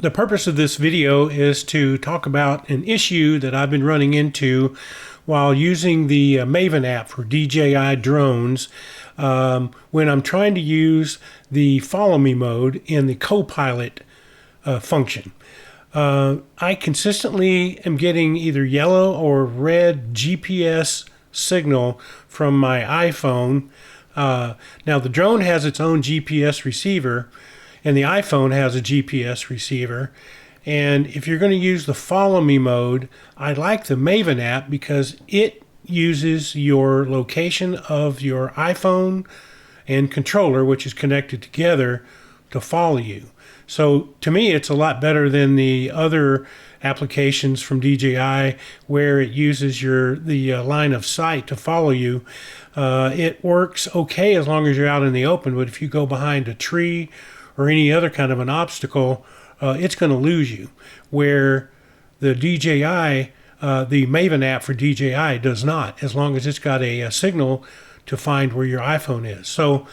The purpose of this video is to talk about an issue that I've been running into while using the Maven app for DJI drones when I'm trying to use the follow me mode in the co-pilot function. I consistently am getting either yellow or red GPS signal from my iPhone. Now the drone has its own GPS receiver and the iPhone has a GPS receiver. And if you're going to use the follow me mode, I like the Maven app because it uses your location of your iPhone and controller, which is connected together, to follow you. So to me, it's a lot better than the other applications from DJI where it uses the line of sight to follow you. It works okay as long as you're out in the open, but if you go behind a tree or any other kind of an obstacle, it's going to lose you. Where the DJI, the Maven app for DJI does not, as long as it's got a signal to find where your iPhone is. So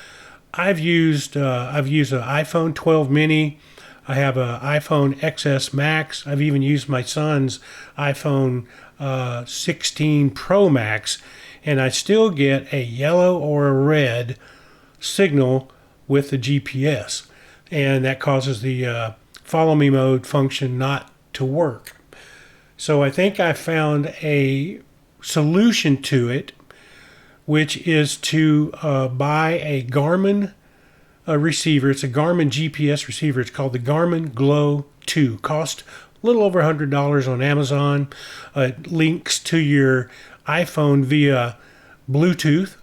I've used an iPhone 12 mini. I have an iPhone XS Max. I've even used my son's iPhone 16 Pro Max, and I still get a yellow or a red signal with the GPS, and that causes the follow me mode function not to work. So I think I found a solution to it, which is to buy a Garmin receiver. It's a Garmin GPS receiver. It's called the Garmin Glo 2. Cost a little over $100 on Amazon. It links to your iPhone via Bluetooth,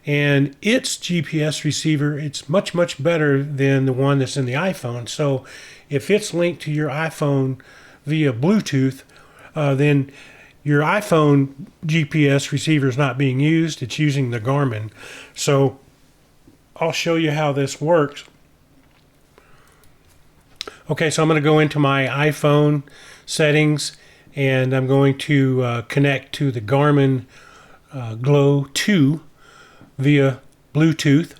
and its GPS receiver, it's much, much better than the one that's in the iPhone. So if it's linked to your iPhone via Bluetooth, then your iPhone GPS receiver is not being used. It's using the Garmin. So I'll show you how this works. Okay, so I'm going to go into my iPhone settings, and I'm going to connect to the Garmin Glo 2 via Bluetooth.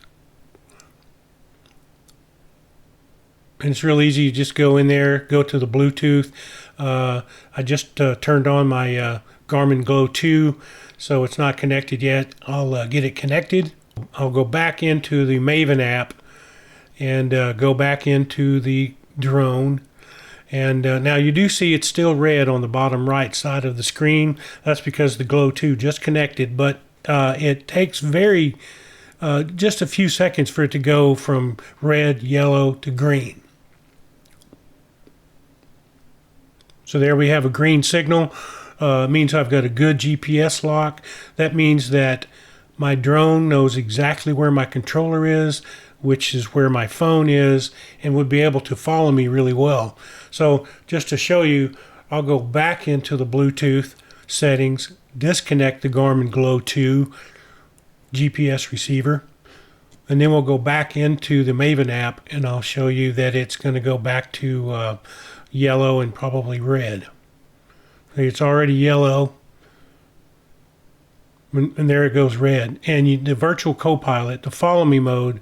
And it's real easy. You just go in there, go to the Bluetooth. I just turned on my Garmin Glo 2, so it's not connected yet. I'll get it connected. I'll go back into the Maven app and go back into the drone. And now you do see it's still red on the bottom right side of the screen. That's because the Glo 2 just connected, but it takes just a few seconds for it to go from red, yellow to green. So there we have a green signal. Means I've got a good GPS lock. That means that my drone knows exactly where my controller is, which is where my phone is, and would be able to follow me really well. So just to show you, I'll go back into the Bluetooth settings, disconnect the Garmin Glo 2 GPS receiver, and then we'll go back into the Maven app, and I'll show you that it's going to go back to yellow and probably red. It's already yellow, and there it goes red. And the virtual co-pilot, the follow me mode,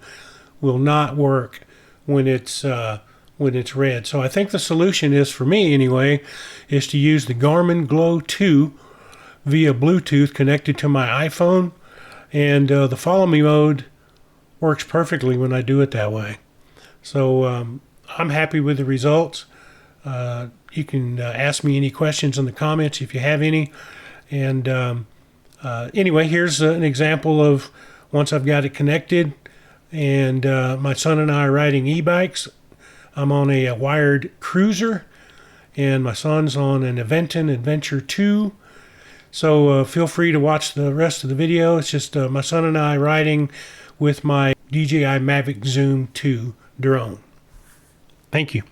will not work when it's red. So I think the solution is, for me anyway, is to use the Garmin Glo 2 via Bluetooth connected to my iPhone, and the follow me mode works perfectly when I do it that way. So I'm happy with the results. You can ask me any questions in the comments if you have any. And anyway, here's an example of once I've got it connected, and my son and I are riding e-bikes. I'm on a wired cruiser, and my son's on an Aventon Adventure 2. So feel free to watch the rest of the video. It's just my son and I riding with my DJI Mavic Zoom 2 drone. Thank you.